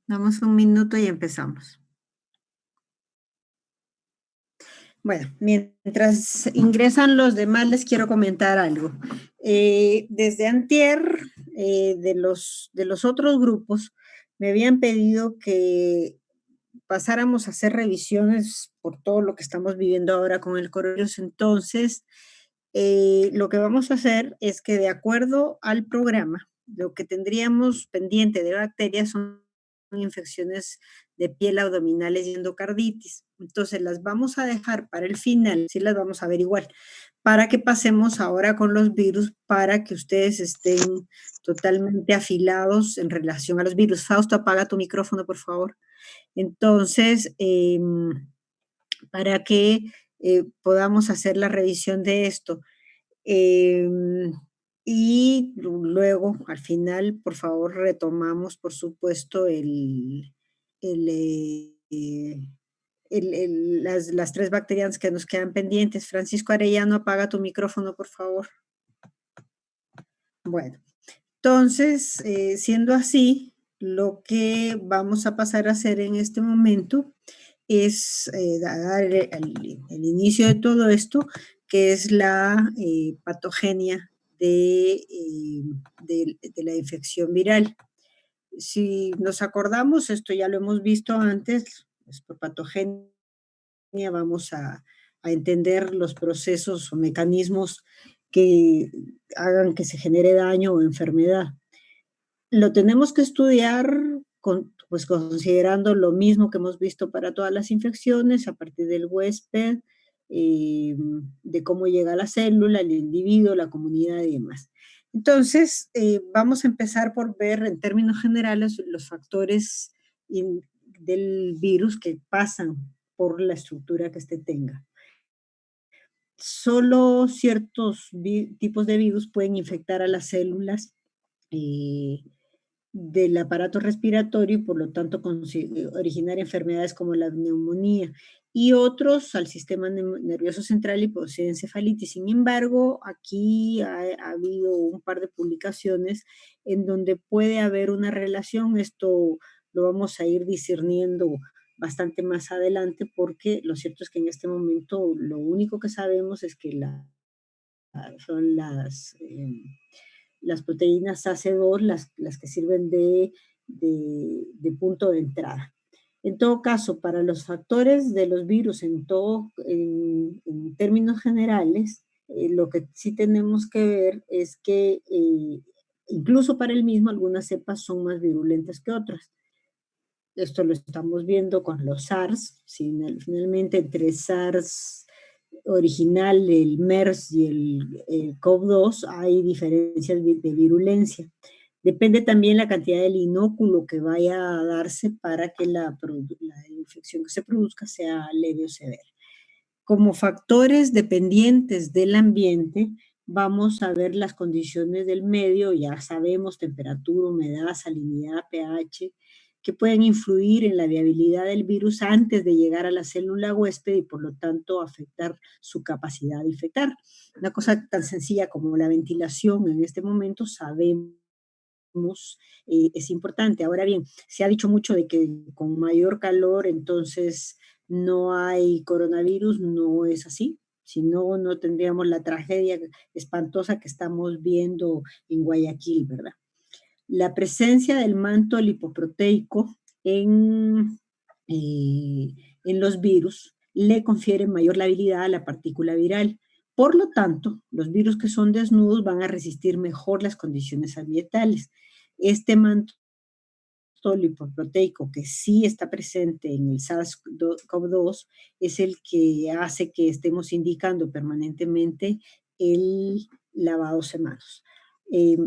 Damos un minuto y empezamos. Bueno, mientras ingresan los demás, les quiero comentar algo. Desde antier, de los otros grupos, me habían pedido que pasáramos a hacer revisiones por todo lo que estamos viviendo ahora con el coronavirus. Entonces, lo que vamos a hacer es que de acuerdo al programa, lo que tendríamos pendiente de bacterias son infecciones de piel abdominales y endocarditis. Entonces las vamos a dejar para el final, sí las vamos a ver igual, para que pasemos ahora con los virus, para que ustedes estén totalmente afilados en relación a los virus. Fausto, apaga tu micrófono, por favor. Entonces, para que podamos hacer la revisión de esto. Em, y luego, al final, por favor, retomamos, por supuesto, el, las tres bacterias que nos quedan pendientes. Francisco Arellano, apaga tu micrófono, por favor. Bueno, entonces, siendo así, lo que vamos a pasar a hacer en este momento es dar el inicio de todo esto, que es la patogenia de la infección viral. Si nos acordamos, esto ya lo hemos visto antes, pues por patogenia vamos a entender los procesos o mecanismos que hagan que se genere daño o enfermedad. Lo tenemos que estudiar pues considerando lo mismo que hemos visto para todas las infecciones, a partir del huésped, de cómo llega la célula, el individuo, la comunidad y demás. Entonces, vamos a empezar por ver en términos generales los factores del virus que pasan por la estructura que éste tenga. Solo ciertos tipos de virus pueden infectar a las células eh, del aparato respiratorio y por lo tanto originar enfermedades como la neumonía y otros al sistema nervioso central y poseen encefalitis. Sin embargo, aquí ha habido un par de publicaciones en donde puede haber una relación. Esto lo vamos a ir discerniendo bastante más adelante porque lo cierto es que en este momento lo único que sabemos es que son las proteínas AC2 las que sirven de punto de entrada. En todo caso, para los factores de los virus en términos generales, lo que sí tenemos que ver es que incluso para el mismo algunas cepas son más virulentas que otras. Esto lo estamos viendo con los SARS, finalmente entre SARS original, el MERS y el CoV-2, hay diferencias de virulencia. Depende también la cantidad del inóculo que vaya a darse para que la infección que se produzca sea leve o severa. Como factores dependientes del ambiente, vamos a ver las condiciones del medio, ya sabemos, temperatura, humedad, salinidad, pH, que pueden influir en la viabilidad del virus antes de llegar a la célula huésped y por lo tanto afectar su capacidad de infectar. Una cosa tan sencilla como la ventilación en este momento sabemos es importante. Ahora bien, se ha dicho mucho de que con mayor calor entonces no hay coronavirus, no es así. Si no, no tendríamos la tragedia espantosa que estamos viendo en Guayaquil, ¿verdad? La presencia del manto lipoproteico eh, en los virus le confiere mayor labilidad a la partícula viral. Por lo tanto, los virus que son desnudos van a resistir mejor las condiciones ambientales. Este manto lipoproteico que sí está presente en el SARS-CoV-2 es el que hace que estemos indicando permanentemente el lavado de manos. Eh,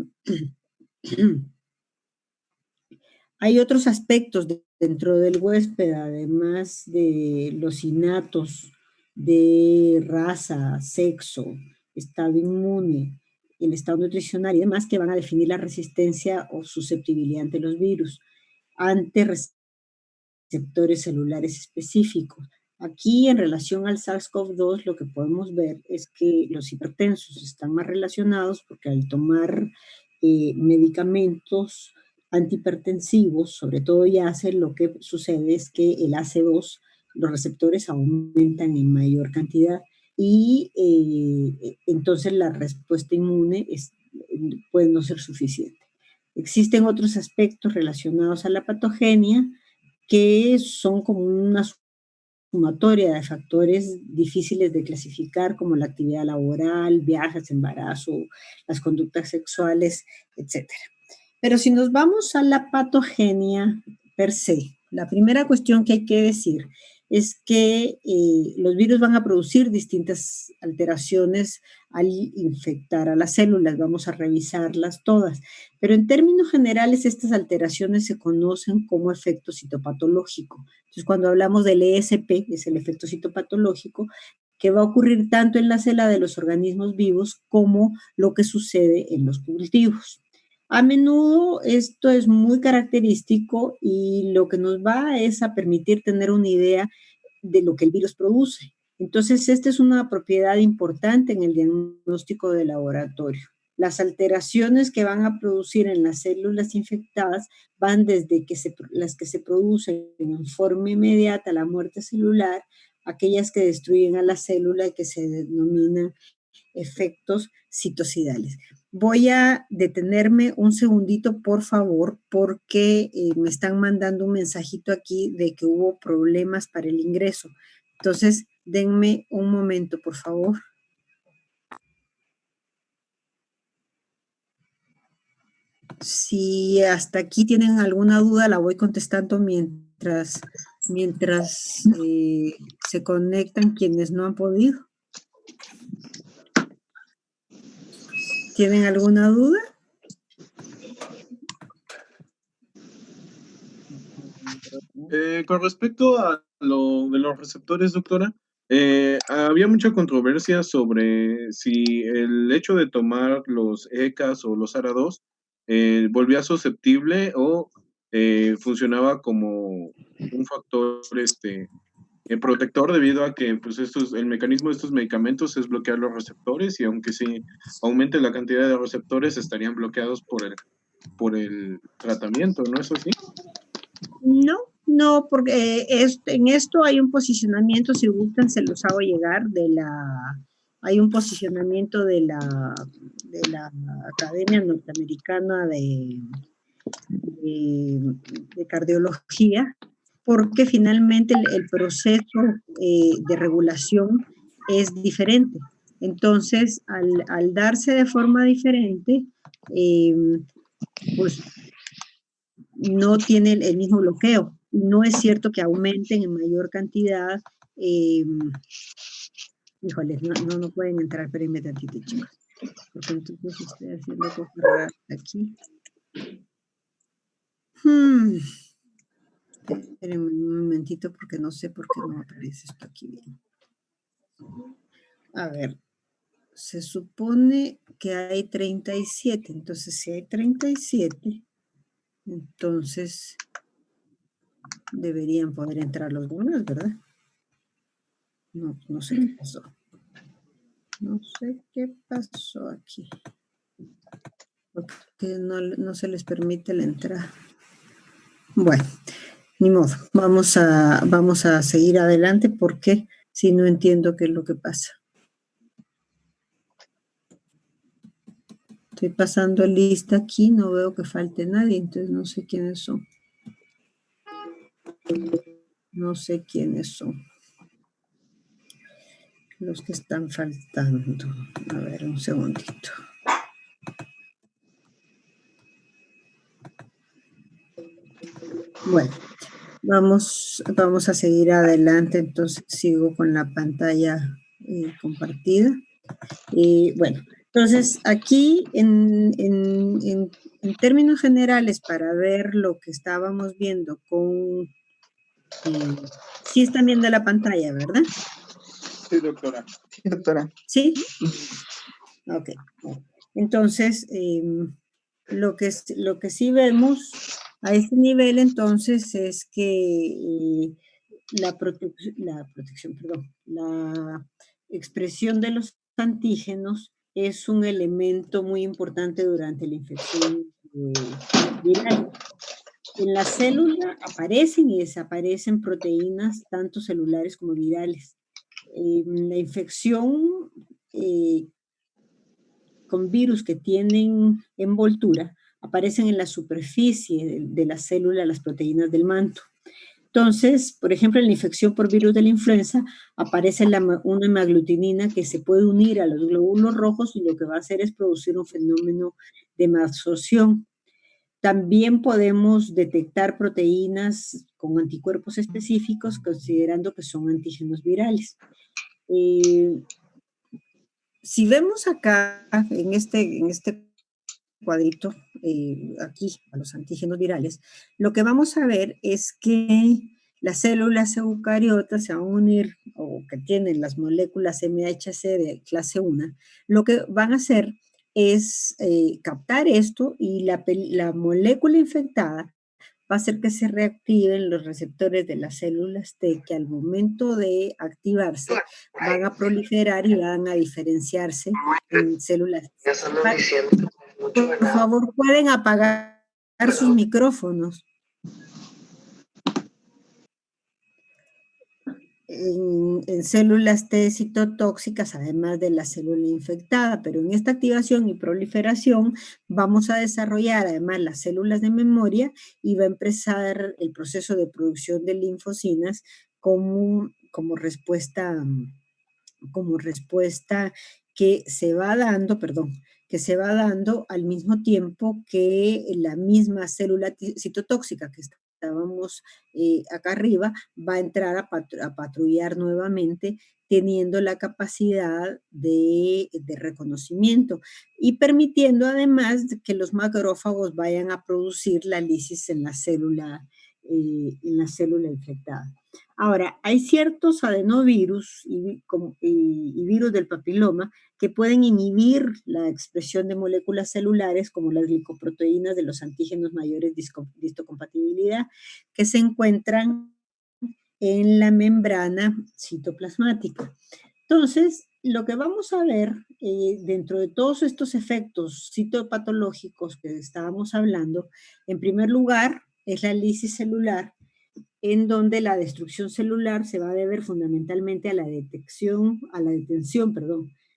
Hay otros aspectos dentro del huésped, además de los innatos de raza, sexo, estado inmune, el estado nutricional y demás, que van a definir la resistencia o susceptibilidad ante los virus, ante receptores celulares específicos. Aquí, en relación al SARS-CoV-2, lo que podemos ver es que los hipertensos están más relacionados porque al tomar medicamentos antihipertensivos, sobre todo YACE, lo que sucede es que el AC2, los receptores aumentan en mayor cantidad y entonces la respuesta inmune puede no ser suficiente. Existen otros aspectos relacionados a la patogenia que son como una sumatoria de factores difíciles de clasificar, como la actividad laboral, viajes, embarazo, las conductas sexuales, etc. Pero si nos vamos a la patogenia per se, la primera cuestión que hay que decir es que los virus van a producir distintas alteraciones al infectar a las células. Vamos a revisarlas todas. Pero en términos generales, estas alteraciones se conocen como efecto citopatológico. Entonces, cuando hablamos del ESP, es el efecto citopatológico, que va a ocurrir tanto en la célula de los organismos vivos como lo que sucede en los cultivos. A menudo esto es muy característico y lo que nos va es a permitir tener una idea de lo que el virus produce. Entonces, esta es una propiedad importante en el diagnóstico de laboratorio. Las alteraciones que van a producir en las células infectadas van desde las que se producen en forma inmediata a la muerte celular, aquellas que destruyen a la célula y que se denominan efectos citocidales. Voy a detenerme un segundito, por favor, porque me están mandando un mensajito aquí de que hubo problemas para el ingreso. Entonces, denme un momento, por favor. Si hasta aquí tienen alguna duda, la voy contestando mientras se conectan quienes no han podido. ¿Tienen alguna duda? Con respecto a lo de los receptores, doctora, había mucha controversia sobre si el hecho de tomar los ECAs o los ARA2 volvía susceptible o funcionaba como un factor protector, debido a que pues, el mecanismo de estos medicamentos es bloquear los receptores, y aunque se aumente la cantidad de receptores, estarían bloqueados por el tratamiento, ¿no es así? No, porque en esto hay un posicionamiento, si gustan se los hago llegar, hay un posicionamiento de la Academia Norteamericana de Cardiología, porque finalmente el proceso de regulación es diferente. Entonces, al darse de forma diferente, pues no tiene el mismo bloqueo. No es cierto que aumenten en mayor cantidad. Híjoles, no pueden entrar, espérenme tantito, chicos. Porque entonces estoy haciendo cosas raras aquí. Espérenme un momentito porque no sé por qué no aparece esto aquí bien. A ver, se supone que hay 37, entonces si hay 37, entonces deberían poder entrar los demás, ¿verdad? No sé qué pasó. No sé qué pasó aquí. Porque no se les permite la entrada. Bueno, ni modo. Vamos a seguir adelante porque si no entiendo qué es lo que pasa. Estoy pasando lista aquí, no veo que falte nadie, entonces no sé quiénes son. No sé quiénes son los que están faltando. A ver, un segundito. Bueno, vamos a seguir adelante, entonces sigo con la pantalla compartida. Bueno, entonces aquí en términos generales, para ver lo que estábamos viendo con... sí están viendo la pantalla, ¿verdad? Sí, doctora. Sí, doctora. ¿Sí? Ok. Entonces, lo que sí vemos a este nivel, entonces, es que la expresión de los antígenos es un elemento muy importante durante la infección viral. la célula aparecen y desaparecen proteínas, tanto celulares como virales. La infección con virus que tienen envoltura aparecen en la superficie de la célula las proteínas del manto. Entonces, por ejemplo, en la infección por virus de la influenza aparece una hemaglutinina que se puede unir a los glóbulos rojos y lo que va a hacer es producir un fenómeno de hemadsorción. También podemos detectar proteínas con anticuerpos específicos considerando que son antígenos virales. Si vemos acá en este cuadrito, aquí, a los antígenos virales, lo que vamos a ver es que las células eucariotas se van a unir, o que tienen las moléculas MHC de clase 1, lo que van a hacer es captar esto y la molécula infectada va a hacer que se reactiven los receptores de las células T que al momento de activarse van a proliferar y van a diferenciarse en células. Por favor, pueden apagar sus micrófonos. En células T citotóxicas, además de la célula infectada, pero en esta activación y proliferación vamos a desarrollar además las células de memoria y va a empezar el proceso de producción de linfocinas como respuesta que se va dando al mismo tiempo que la misma célula citotóxica que estábamos acá arriba va a entrar a patrullar nuevamente, teniendo la capacidad de reconocimiento y permitiendo además que los macrófagos vayan a producir la lisis en la célula infectada. Ahora, hay ciertos adenovirus y virus del papiloma que pueden inhibir la expresión de moléculas celulares como las glicoproteínas de los antígenos mayores de histocompatibilidad que se encuentran en la membrana citoplasmática. Entonces, lo que vamos a ver dentro de todos estos efectos citopatológicos que estábamos hablando, en primer lugar, es la lisis celular, en donde la destrucción celular se va a deber fundamentalmente a la detención,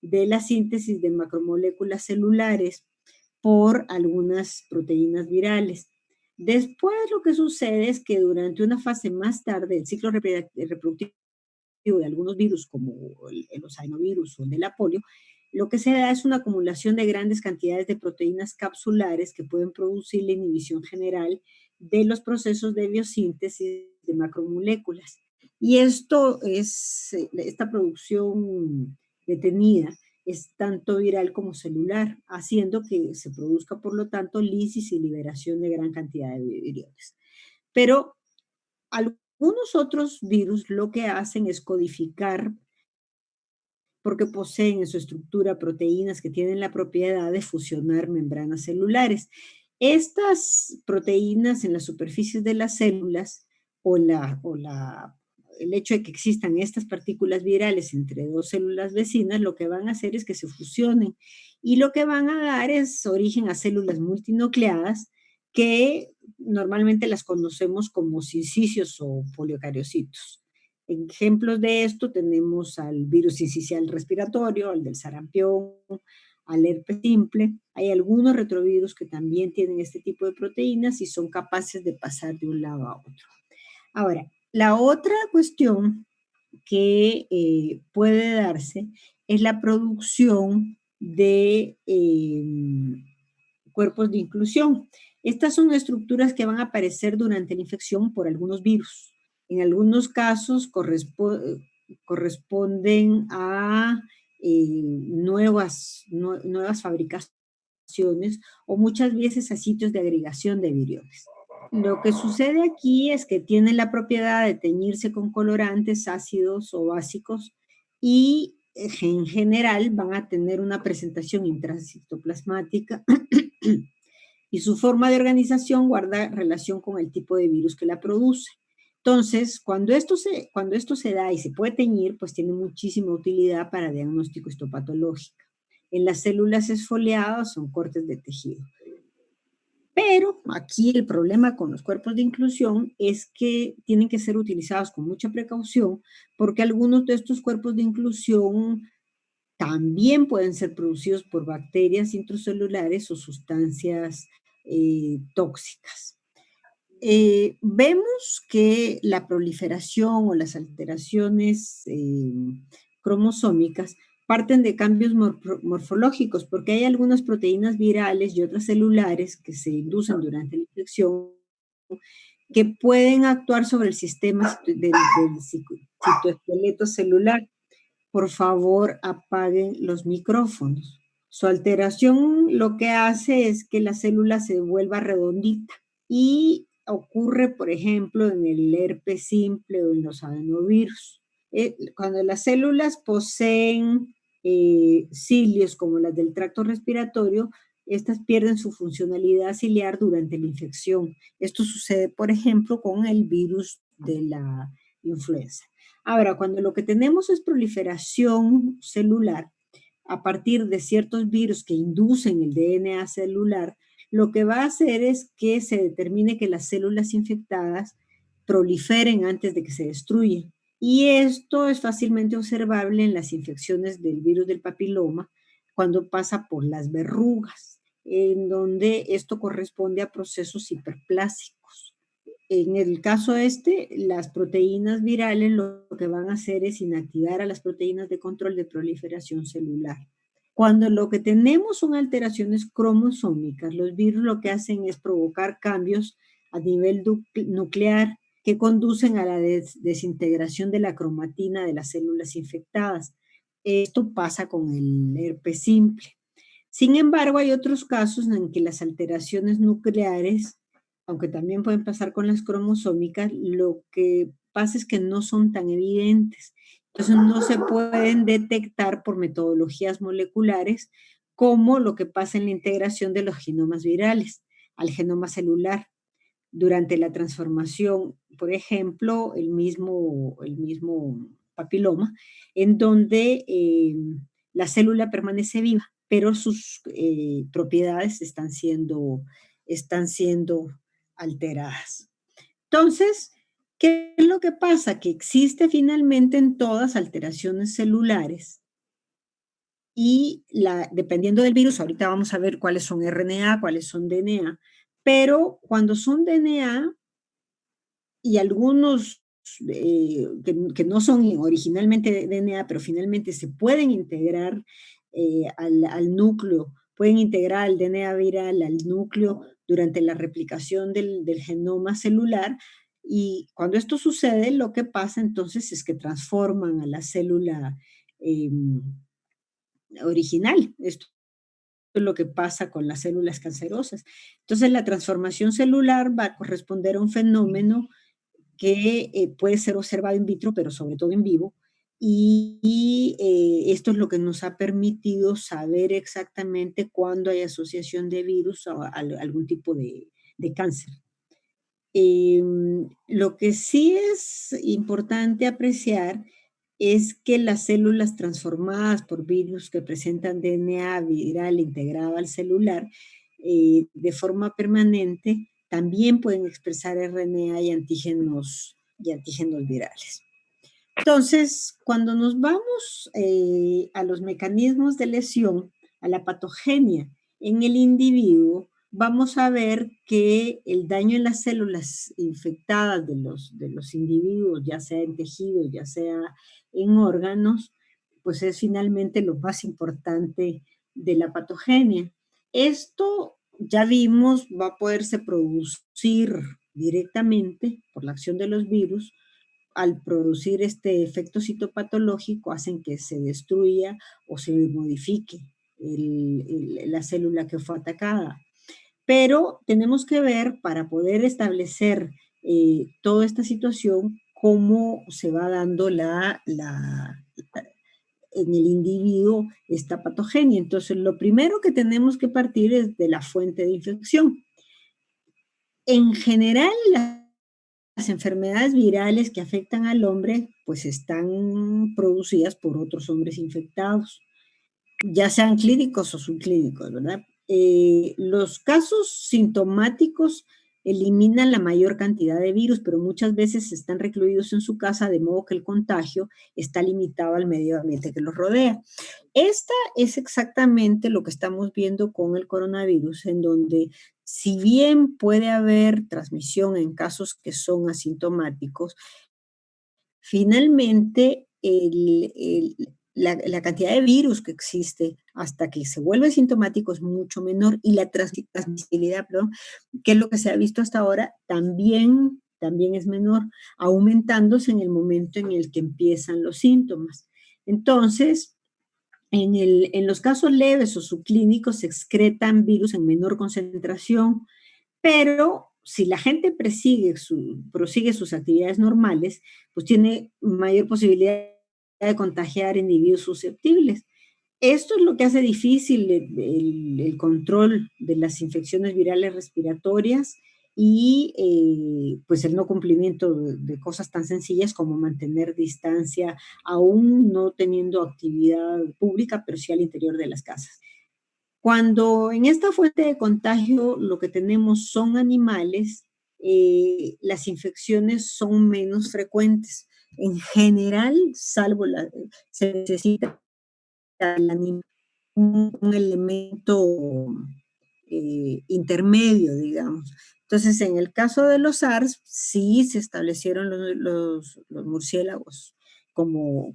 de la síntesis de macromoléculas celulares por algunas proteínas virales. Después lo que sucede es que durante una fase más tarde del ciclo reproductivo de algunos virus como los adenovirus o el de la polio, lo que se da es una acumulación de grandes cantidades de proteínas capsulares que pueden producir la inhibición general de los procesos de biosíntesis de macromoléculas. Y esta producción detenida es tanto viral como celular, haciendo que se produzca, por lo tanto, lisis y liberación de gran cantidad de viriones. Pero algunos otros virus lo que hacen es codificar porque poseen en su estructura proteínas que tienen la propiedad de fusionar membranas celulares. Estas proteínas en las superficies de las células el hecho de que existan estas partículas virales entre dos células vecinas, lo que van a hacer es que se fusionen y lo que van a dar es origen a células multinucleadas que normalmente las conocemos como sincicios o poliocariocitos. Ejemplos de esto tenemos al virus sincicial respiratorio, al del sarampión, al herpes simple. Hay algunos retrovirus que también tienen este tipo de proteínas y son capaces de pasar de un lado a otro. Ahora, la otra cuestión que puede darse es la producción de cuerpos de inclusión. Estas son estructuras que van a aparecer durante la infección por algunos virus. En algunos casos corresponden a nuevas fabricaciones o muchas veces a sitios de agregación de viriones. Lo que sucede aquí es que tienen la propiedad de teñirse con colorantes ácidos o básicos y en general van a tener una presentación intracitoplasmática y su forma de organización guarda relación con el tipo de virus que la produce. Entonces, cuando esto se da y se puede teñir, pues tiene muchísima utilidad para diagnóstico histopatológico. En las células esfoliadas son cortes de tejido. Pero aquí el problema con los cuerpos de inclusión es que tienen que ser utilizados con mucha precaución porque algunos de estos cuerpos de inclusión también pueden ser producidos por bacterias intracelulares o sustancias tóxicas. Vemos que la proliferación o las alteraciones cromosómicas parten de cambios morfológicos, porque hay algunas proteínas virales y otras celulares que se inducen durante la infección que pueden actuar sobre el sistema del citoesqueleto celular. Por favor, apaguen los micrófonos. Su alteración lo que hace es que la célula se vuelva redondita y ocurre, por ejemplo, en el herpes simple o en los adenovirus. Cuando las células poseen cilios como las del tracto respiratorio, estas pierden su funcionalidad ciliar durante la infección. Esto sucede, por ejemplo, con el virus de la influenza. Ahora, cuando lo que tenemos es proliferación celular, a partir de ciertos virus que inducen el DNA celular, lo que va a hacer es que se determine que las células infectadas proliferen antes de que se destruyan. Y esto es fácilmente observable en las infecciones del virus del papiloma cuando pasa por las verrugas, en donde esto corresponde a procesos hiperplásicos. En el caso las proteínas virales lo que van a hacer es inactivar a las proteínas de control de proliferación celular. Cuando lo que tenemos son alteraciones cromosómicas, los virus lo que hacen es provocar cambios a nivel nuclear que conducen a la desintegración de la cromatina de las células infectadas. Esto pasa con el herpes simple. Sin embargo, hay otros casos en que las alteraciones nucleares, aunque también pueden pasar con las cromosómicas, lo que pasa es que no son tan evidentes. Entonces no se pueden detectar por metodologías moleculares como lo que pasa en la integración de los genomas virales al genoma celular durante la transformación, por ejemplo, el mismo papiloma, en donde la célula permanece viva, pero sus propiedades están siendo alteradas. Entonces, ¿qué es lo que pasa? Que existe finalmente en todas alteraciones celulares y dependiendo del virus, ahorita vamos a ver cuáles son RNA, cuáles son DNA, pero cuando son DNA y algunos que no son originalmente DNA, pero finalmente se pueden integrar al núcleo, pueden integrar el DNA viral al núcleo durante la replicación del genoma celular. Y cuando esto sucede, lo que pasa entonces es que transforman a la célula original. Esto es lo que pasa con las células cancerosas. Entonces, la transformación celular va a corresponder a un fenómeno que puede ser observado in vitro, pero sobre todo en vivo. Y esto es lo que nos ha permitido saber exactamente cuándo hay asociación de virus a algún tipo de cáncer. Lo que sí es importante apreciar es que las células transformadas por virus que presentan DNA viral integrado al celular de forma permanente también pueden expresar RNA y antígenos virales. Entonces, cuando nos vamos a los mecanismos de lesión, a la patogenia en el individuo, vamos a ver que el daño en las células infectadas de los individuos, ya sea en tejidos, ya sea en órganos, pues es finalmente lo más importante de la patogenia. Esto, ya vimos, va a poderse producir directamente por la acción de los virus. Al producir este efecto citopatológico hacen que se destruya o se modifique la célula que fue atacada. Pero tenemos que ver, para poder establecer toda esta situación, cómo se va dando en el individuo esta patogenia. Entonces, lo primero que tenemos que partir es de la fuente de infección. En general, las enfermedades virales que afectan al hombre, pues están producidas por otros hombres infectados, ya sean clínicos o subclínicos, ¿verdad? Los casos sintomáticos eliminan la mayor cantidad de virus, pero muchas veces están recluidos en su casa, de modo que el contagio está limitado al medio ambiente que los rodea. Esta es exactamente lo que estamos viendo con el coronavirus, en donde si bien puede haber transmisión en casos que son asintomáticos, finalmente la cantidad de virus que existe hasta que se vuelve sintomático es mucho menor y la transmisibilidad, perdón, que es lo que se ha visto hasta ahora, también es menor, aumentándose en el momento en el que empiezan los síntomas. Entonces, en los casos leves o subclínicos se excretan virus en menor concentración, pero si la gente prosigue sus actividades normales, pues tiene mayor posibilidad de contagiar individuos susceptibles. Esto es lo que hace difícil el control de las infecciones virales respiratorias y pues el no cumplimiento de cosas tan sencillas como mantener distancia, aún no teniendo actividad pública, pero sí al interior de las casas. Cuando en esta fuente de contagio lo que tenemos son animales, las infecciones son menos frecuentes. En general, se necesita un elemento intermedio, digamos. Entonces, en el caso de los SARS, sí se establecieron los murciélagos como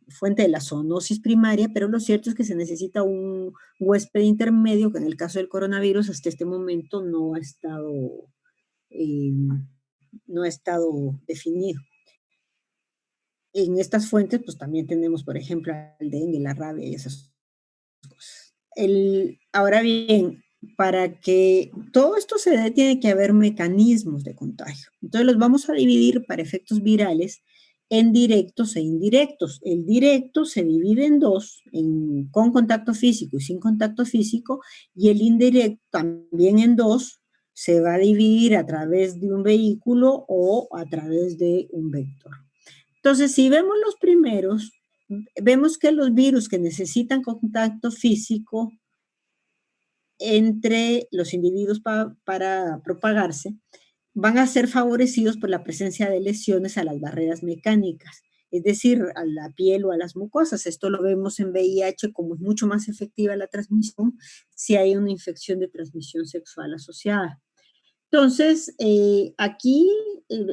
fuente de la zoonosis primaria, pero lo cierto es que se necesita un huésped intermedio, que en el caso del coronavirus hasta este momento eh, no ha estado definido. En estas fuentes, pues también tenemos, por ejemplo, el dengue, la rabia y esas cosas. Ahora bien, para que todo esto se dé, tiene que haber mecanismos de contagio. Entonces los vamos a dividir para efectos virales en directos e indirectos. El directo se divide en dos, con contacto físico y sin contacto físico, y el indirecto también en dos, se va a dividir a través de un vehículo o a través de un vector. Entonces, si vemos los primeros, vemos que los virus que necesitan contacto físico entre los individuos para propagarse van a ser favorecidos por la presencia de lesiones a las barreras mecánicas, es decir, a la piel o a las mucosas. Esto lo vemos en VIH, como es mucho más efectiva la transmisión si hay una infección de transmisión sexual asociada. Entonces, aquí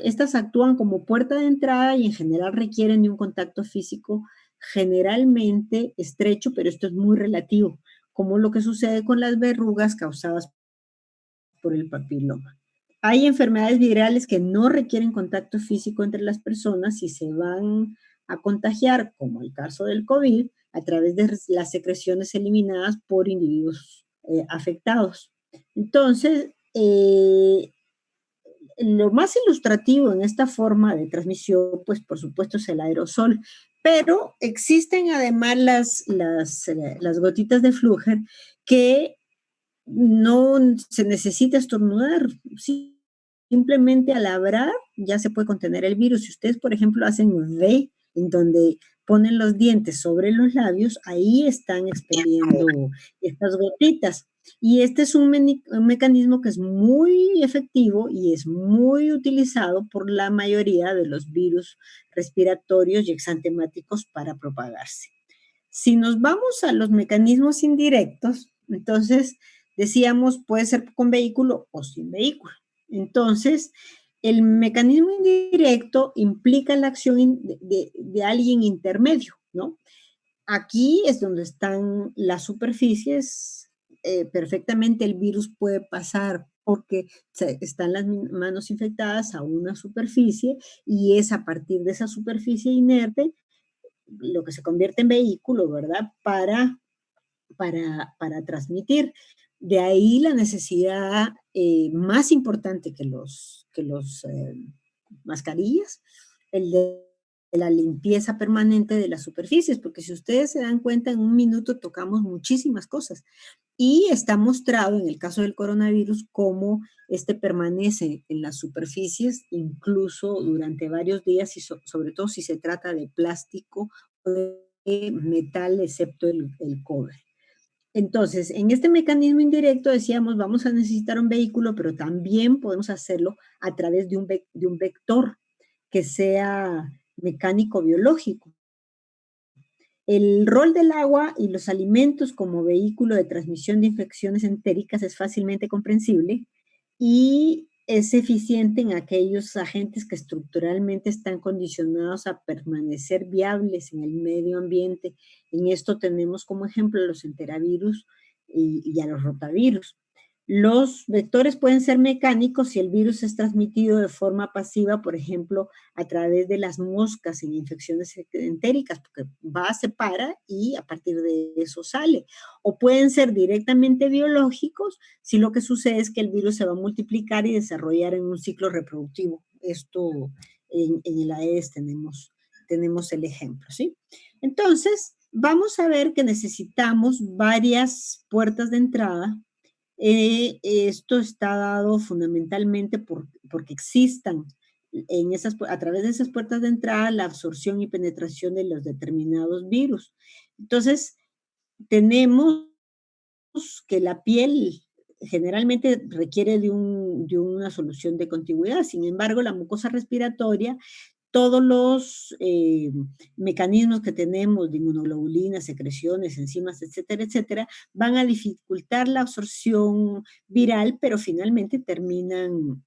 estas actúan como puerta de entrada y en general requieren de un contacto físico generalmente estrecho, pero esto es muy relativo, como lo que sucede con las verrugas causadas por el papiloma. Hay enfermedades virales que no requieren contacto físico entre las personas y se van a contagiar, como el caso del COVID, a través de las secreciones eliminadas por individuos afectados. Entonces, lo más ilustrativo en esta forma de transmisión, pues por supuesto es el aerosol, pero existen además las gotitas de Fluger que no se necesita estornudar, simplemente al hablar ya se puede contener el virus. Si ustedes, por ejemplo, hacen V, en donde ponen los dientes sobre los labios, ahí están expeliendo estas gotitas. Y este es un mecanismo que es muy efectivo y es muy utilizado por la mayoría de los virus respiratorios y exantemáticos para propagarse. Si nos vamos a los mecanismos indirectos, entonces decíamos puede ser con vehículo o sin vehículo. Entonces, el mecanismo indirecto implica la acción de alguien intermedio, ¿no? Aquí es donde están las superficies, perfectamente el virus puede pasar porque están las manos infectadas a una superficie y es a partir de esa superficie inerte lo que se convierte en vehículo, ¿verdad? Para transmitir. De ahí la necesidad más importante que los mascarillas, el de la limpieza permanente de las superficies, porque si ustedes se dan cuenta, en un minuto tocamos muchísimas cosas. Y está mostrado en el caso del coronavirus cómo este permanece en las superficies incluso durante varios días y sobre todo si se trata de plástico o de metal, excepto el cobre. Entonces, en este mecanismo indirecto decíamos, vamos a necesitar un vehículo, pero también podemos hacerlo a través de un vector que sea mecánico-biológico. El rol del agua y los alimentos como vehículo de transmisión de infecciones entéricas es fácilmente comprensible y es eficiente en aquellos agentes que estructuralmente están condicionados a permanecer viables en el medio ambiente. En esto tenemos como ejemplo a los enteravirus y a los rotavirus. Los vectores pueden ser mecánicos si el virus es transmitido de forma pasiva, por ejemplo, a través de las moscas en infecciones entéricas, porque va, se para y a partir de eso sale. O pueden ser directamente biológicos si lo que sucede es que el virus se va a multiplicar y desarrollar en un ciclo reproductivo. Esto en el Aedes tenemos el ejemplo, ¿sí? Entonces, vamos a ver que necesitamos varias puertas de entrada. Esto está dado fundamentalmente porque existan a través de esas puertas de entrada la absorción y penetración de los determinados virus. Entonces, tenemos que la piel generalmente requiere de una solución de contigüidad. Sin embargo, la mucosa respiratoria, todos los mecanismos que tenemos de inmunoglobulinas, secreciones, enzimas, etcétera, etcétera, van a dificultar la absorción viral, pero finalmente terminan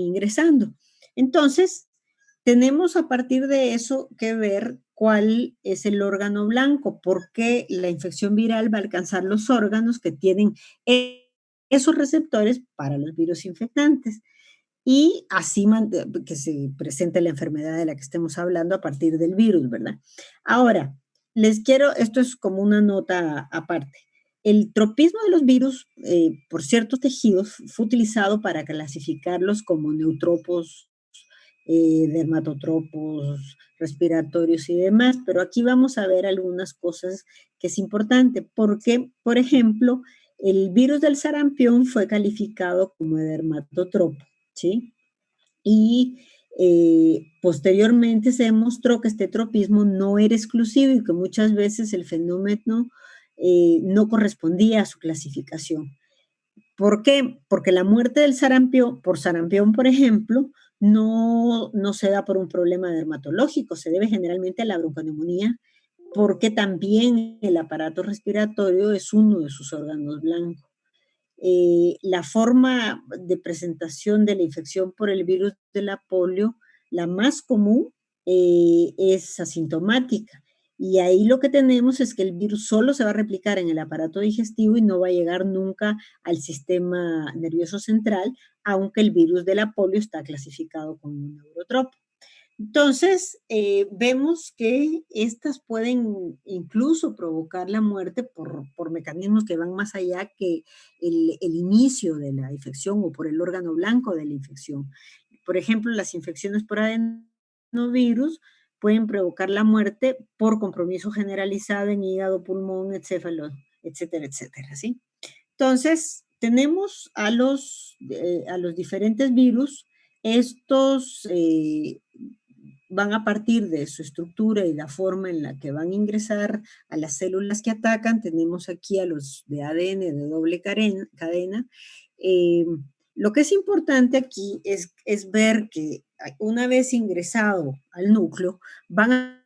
ingresando. Entonces, tenemos a partir de eso que ver cuál es el órgano blanco, porque la infección viral va a alcanzar los órganos que tienen esos receptores para los virus infectantes y así que se presente la enfermedad de la que estemos hablando a partir del virus, ¿verdad? Ahora, esto es como una nota aparte. El tropismo de los virus por ciertos tejidos fue utilizado para clasificarlos como neutropos, dermatotropos, respiratorios y demás, pero aquí vamos a ver algunas cosas que es importante, porque, por ejemplo, el virus del sarampión fue calificado como dermatotropo, ¿sí? Y posteriormente se demostró que este tropismo no era exclusivo y que muchas veces el fenómeno no correspondía a su clasificación. ¿Por qué? Porque la muerte del sarampión, por sarampión, por ejemplo, no se da por un problema dermatológico, se debe generalmente a la bronconeumonía, porque también el aparato respiratorio es uno de sus órganos blancos. La forma de presentación de la infección por el virus de la polio, la más común, es asintomática. Y ahí lo que tenemos es que el virus solo se va a replicar en el aparato digestivo y no va a llegar nunca al sistema nervioso central, aunque el virus de la polio está clasificado como un neurotropo. Entonces, vemos que estas pueden incluso provocar la muerte por mecanismos que van más allá que el inicio de la infección o por el órgano blanco de la infección. Por ejemplo, las infecciones por adenovirus pueden provocar la muerte por compromiso generalizado en hígado, pulmón, encéfalo, etcétera, etcétera, ¿sí? Entonces, tenemos a los diferentes virus. Estos van a partir de su estructura y la forma en la que van a ingresar a las células que atacan. Tenemos aquí a los de ADN de doble cadena. Lo que es importante aquí es ver que una vez ingresado al núcleo, van a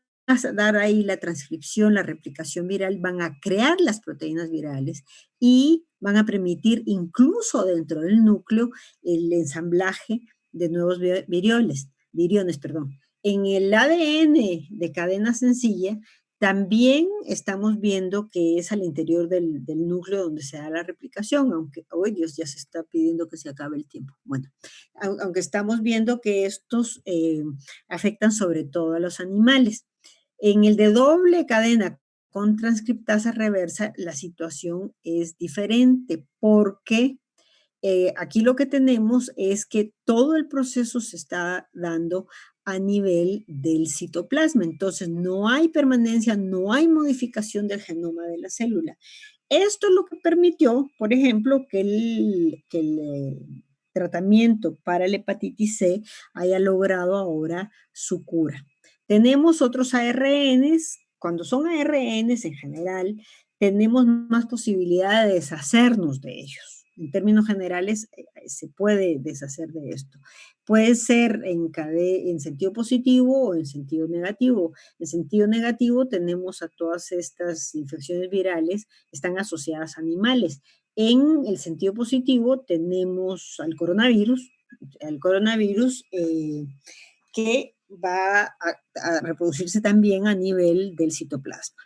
dar ahí la transcripción, la replicación viral, van a crear las proteínas virales y van a permitir incluso dentro del núcleo el ensamblaje de nuevos viriones, perdón. En el ADN de cadena sencilla, también estamos viendo que es al interior del núcleo donde se da la replicación, aunque, hoy Dios, ya se está pidiendo que se acabe el tiempo. Bueno, aunque estamos viendo que estos afectan sobre todo a los animales. En el de doble cadena con transcriptasa reversa, la situación es diferente porque aquí lo que tenemos es que todo el proceso se está dando a nivel del citoplasma. Entonces, no hay permanencia, no hay modificación del genoma de la célula. Esto es lo que permitió, por ejemplo, que el tratamiento para la hepatitis C haya logrado ahora su cura. Tenemos otros ARNs. Cuando son ARNs en general, tenemos más posibilidad de deshacernos de ellos. En términos generales, se puede deshacer de esto. Puede ser en sentido positivo o en sentido negativo. En sentido negativo tenemos a todas estas infecciones virales, están asociadas a animales. En el sentido positivo tenemos al coronavirus que va a reproducirse también a nivel del citoplasma.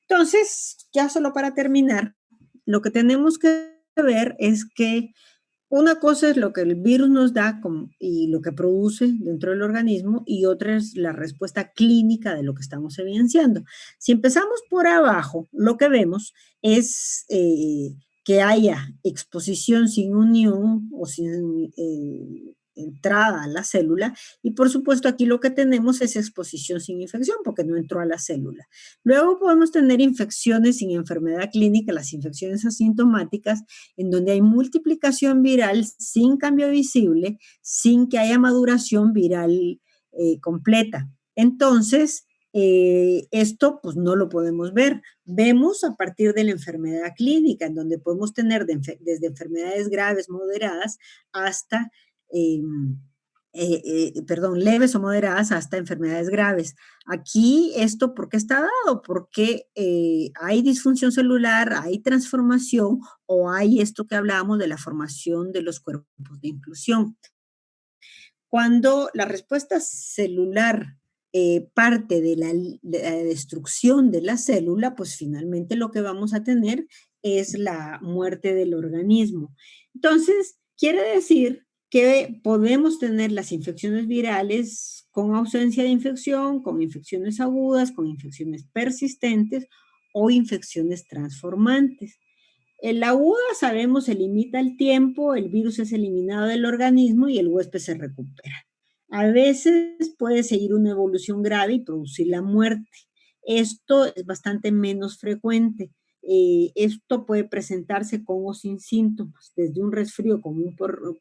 Entonces, ya solo para terminar, lo que tenemos que ver es que una cosa es lo que el virus nos da y lo que produce dentro del organismo, y otra es la respuesta clínica de lo que estamos evidenciando. Si empezamos por abajo, lo que vemos es que haya exposición sin unión o sin entrada a la célula, y por supuesto aquí lo que tenemos es exposición sin infección porque no entró a la célula. Luego podemos tener infecciones sin enfermedad clínica, las infecciones asintomáticas, en donde hay multiplicación viral sin cambio visible, sin que haya maduración viral completa. Entonces, esto pues no lo podemos ver. Vemos a partir de la enfermedad clínica, en donde podemos tener desde enfermedades graves, moderadas, hasta leves o moderadas hasta enfermedades graves. Aquí esto, ¿por qué está dado? Porque hay disfunción celular, hay transformación o hay esto que hablábamos de la formación de los cuerpos de inclusión. Cuando la respuesta celular parte de la destrucción de la célula, pues finalmente lo que vamos a tener es la muerte del organismo. Entonces, quiere decir que podemos tener las infecciones virales con ausencia de infección, con infecciones agudas, con infecciones persistentes o infecciones transformantes. En la aguda, sabemos, se limita el tiempo, el virus es eliminado del organismo y el huésped se recupera. A veces puede seguir una evolución grave y producir la muerte. Esto es bastante menos frecuente. Esto puede presentarse con o sin síntomas, desde un resfrío común por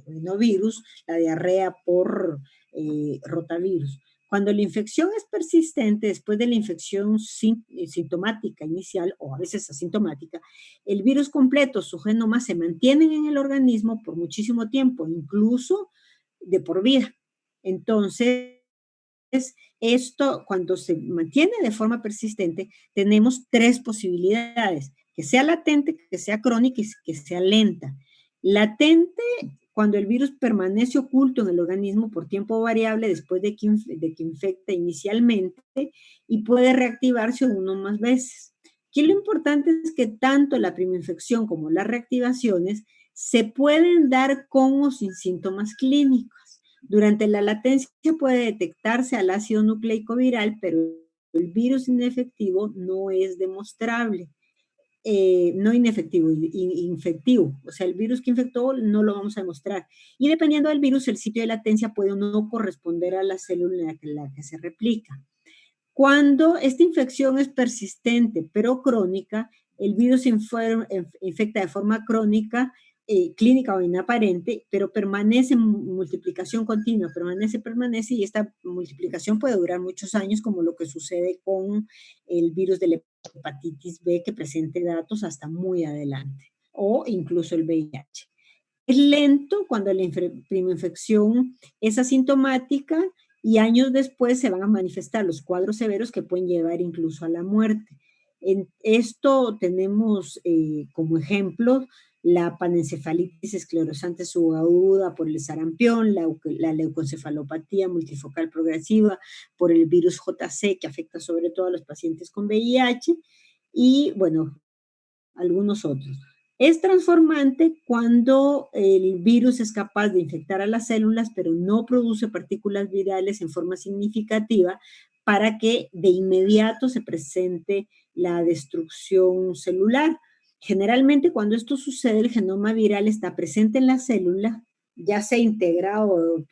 rinovirus, la diarrea por rotavirus. Cuando la infección es persistente, después de la infección sintomática inicial o a veces asintomática, el virus completo, su genoma, se mantienen en el organismo por muchísimo tiempo, incluso de por vida. Entonces, esto, cuando se mantiene de forma persistente, tenemos tres posibilidades: que sea latente, que sea crónica y que sea lenta. Latente, cuando el virus permanece oculto en el organismo por tiempo variable después de que infecta inicialmente y puede reactivarse uno o más veces. Aquí lo importante es que tanto la primoinfección como las reactivaciones se pueden dar con o sin síntomas clínicos. Durante la latencia puede detectarse al ácido nucleico viral, pero el virus inefectivo no es demostrable. No inefectivo, infectivo. O sea, el virus que infectó no lo vamos a demostrar. Y dependiendo del virus, el sitio de latencia puede o no corresponder a la célula en la que se replica. Cuando esta infección es persistente pero crónica, el virus infecta de forma crónica, clínica o inaparente, pero permanece en multiplicación continua, permanece, y esta multiplicación puede durar muchos años, como lo que sucede con el virus de la hepatitis B, que presente datos hasta muy adelante, o incluso el VIH. Es lento cuando la primoinfección es asintomática y años después se van a manifestar los cuadros severos que pueden llevar incluso a la muerte. En esto tenemos como ejemplo la panencefalitis esclerosante subaguda por el sarampión, la leucoencefalopatía multifocal progresiva por el virus JC, que afecta sobre todo a los pacientes con VIH, y bueno, algunos otros. Es transformante cuando el virus es capaz de infectar a las células, pero no produce partículas virales en forma significativa para que de inmediato se presente la destrucción celular. Generalmente, cuando esto sucede, el genoma viral está presente en la célula, ya sea integrado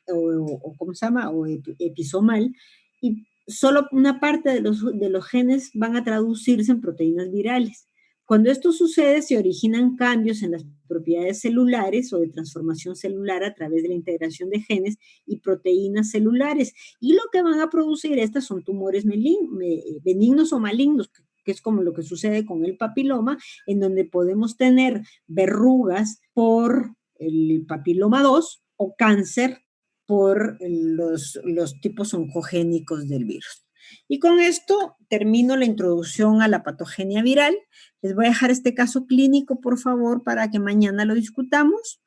¿cómo se llama? O episomal, y solo una parte de los genes van a traducirse en proteínas virales. Cuando esto sucede, se originan cambios en las propiedades celulares o de transformación celular a través de la integración de genes y proteínas celulares. Y lo que van a producir estas son tumores benignos o malignos, que es como lo que sucede con el papiloma, en donde podemos tener verrugas por el papiloma 2 o cáncer por los tipos oncogénicos del virus. Y con esto termino la introducción a la patogenia viral. Les voy a dejar este caso clínico, por favor, para que mañana lo discutamos.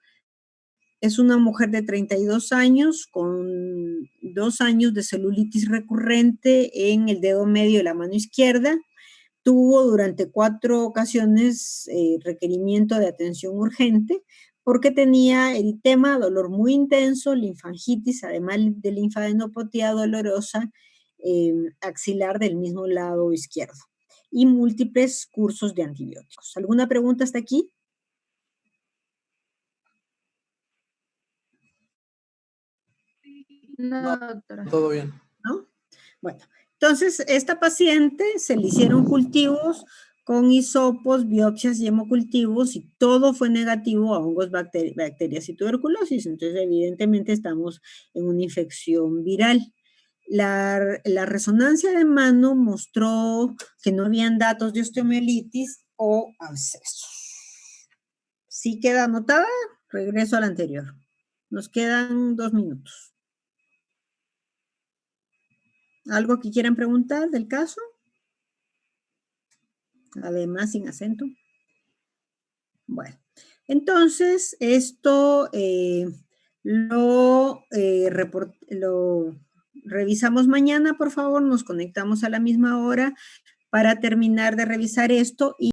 Es una mujer de 32 años con 2 años de celulitis recurrente en el dedo medio de la mano izquierda. Tuvo durante 4 ocasiones requerimiento de atención urgente porque tenía eritema, dolor muy intenso, linfangitis, además de linfadenopatía dolorosa axilar del mismo lado izquierdo y múltiples cursos de antibióticos. ¿Alguna pregunta hasta aquí? No, doctora. Todo bien. ¿No? Bueno, entonces esta paciente se le hicieron cultivos con hisopos, biopsias y hemocultivos y todo fue negativo a hongos, bacterias y tuberculosis. Entonces, evidentemente estamos en una infección viral. La resonancia de mano mostró que no habían datos de osteomielitis o abscesos. ¿Sí queda anotada? Regreso a la anterior. Nos quedan 2 minutos. ¿Algo que quieran preguntar del caso? Además, sin acento. Bueno, entonces esto lo revisamos mañana, por favor. Nos conectamos a la misma hora para terminar de revisar esto y